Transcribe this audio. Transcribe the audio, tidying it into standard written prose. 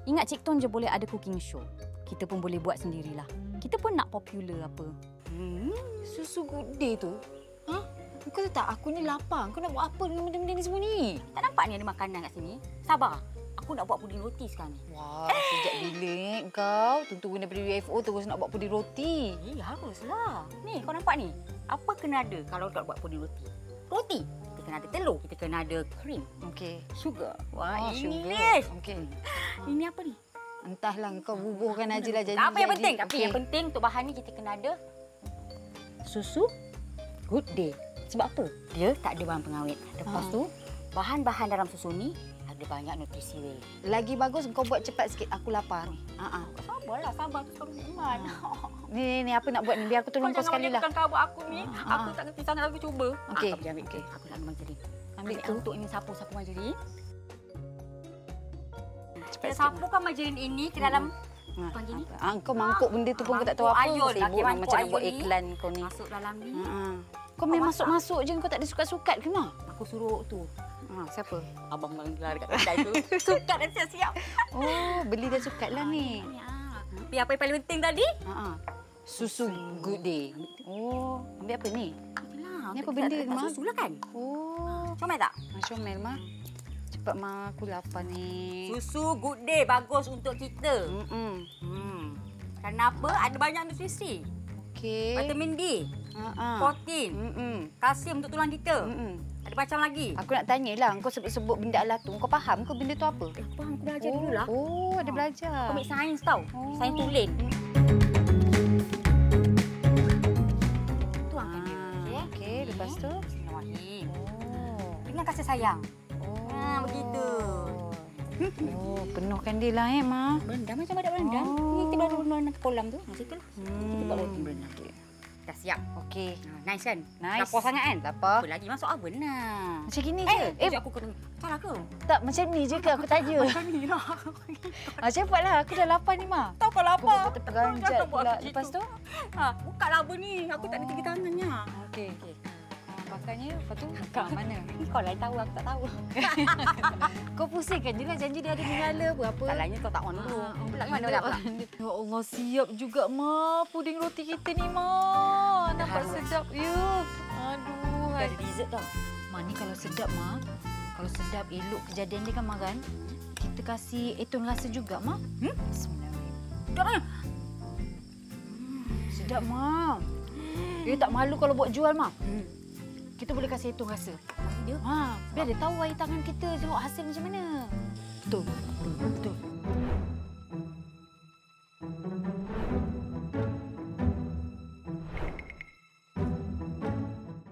Ingat Cik Ton je boleh ada cooking show. Kita pun boleh buat sendirilah. Kita pun nak popular apa. Susu Good Day tu. Ha? Kau tahu tak, aku ni lapar. Kau nak buat apa dengan benda-benda ni semua ni? Tak nampak ni ada makanan kat sini? Sabar. Aku nak buat puding roti sekarang ni. Wah, sejak bila kau tentu daripada UFO terus nak buat puding roti? Haruslah. Ni, kau nampak ni? Apa kena ada kalau nak buat puding roti? Roti. Kita kena ada telur, kita kena ada krim. Okey. Sugar. Wah, ini sugar. ni. Okey. Ini apa ni? Entahlah, kau bubuhkan ajalah jadi. Tak apa yang penting. Tapi okay. yang penting untuk bahan ni kita kena ada susu Good Day. Sebab apa? Dia tak ada bahan pengawet. Lepas tu, bahan-bahan dalam susu ni ada banyak nutrisi weh. Lagi bagus kau buat cepat sikit. Aku lapar ni. Sabarlah, sabar tu sekarang iman. Ni apa nak buat ni? Biar aku tolong kau sekali lah. Kau buat aku ni. Aku tak kerti sangat aku cuba. Okey. Kau pergi ambil. Okey. Aku nak margarin. Ambil tu. Untuk ini sapu-sapu margarin. Cepat Kita sapukan margarin ini ke dalam gini. Kau mangkuk benda tu pun kau tak tahu apa. Ayun. Sibuk Mangkuk macam nak ayun buat ni. iklan kau ni. Masuk dalam ni. Kau main masuk-masuk je. Kau tak ada sukat-sukat ke mah? Aku suruh tu. Siapa? Abang Bangla dekat kedai tu. Sukat dah siap-siap. Oh, beli dah sukat lah ni. Tapi apa yang paling penting tadi? Susu Good Day. Oh, ambil apa ni? Itulah. Ni apa benda ni, Mak? Susu lah kan? Oh, Comel tak? Comel, Mak. Cepat, Mak. Aku lapar ni. Susu Good Day bagus untuk kita. Kenapa? Ada banyak nutrisi. Okey. Vitamin D, protein, kalsium untuk tulang kita. Ada macam lagi. Aku nak tanyalah, kau sebut-sebut benda alat tu. Kau faham ke benda tu apa? Aku faham, aku belajar dululah. Oh, ada belajar. Aku ambil sains tau. Sains tulen. Tuangkan dia. Okey, lepas tu? Bismillahirrahmanirrahim. Dengan kasih sayang. Begitu. Oh, penuhkan dia lah, Ma. Berendam macam ada berendam. Ni kita baru berendam ke kolam tu. Macam itulah. Kita buat roti berendam. Dah siap. Okey. Nice kan? Nice. Lapar sangat kan? Lapar. Apa lagi masuk oven lah. Macam gini je. Aku kena. Salah ke? Tak, macam ni je ke aku tanya? Macam ni lah. Cepatlah, aku dah lapar ni, Ma. Tahu kau lapar. Kau terperanjat pula. Lepas tu? Buka lah apa ni. Aku tak ada tiga tangannya. Okey. Pakarnya, lepas tu kat mana? Kau lah yang tahu, aku tak tahu. Kau pusingkan je lah janji dia ada menyala apa. Salahnya kau tak on dulu. Pula mana pula? Ya Allah, siap juga, Ma. Puding roti kita ni, Ma. Nampak sedap, ya. Aduh. Dah ada dessert tau. Ma, ni kalau sedap, Ma. Kalau sedap, elok kejadian dia kan, Ma, kan? Kita kasih eton rasa juga, Ma. Bismillahirrahmanirrahim. Sedap, Ma. Dia tak malu kalau buat jual, Ma. Kita boleh kasih hitung rasa. Dia? Biar dia tahu air tangan kita tengok hasil macam mana. Betul.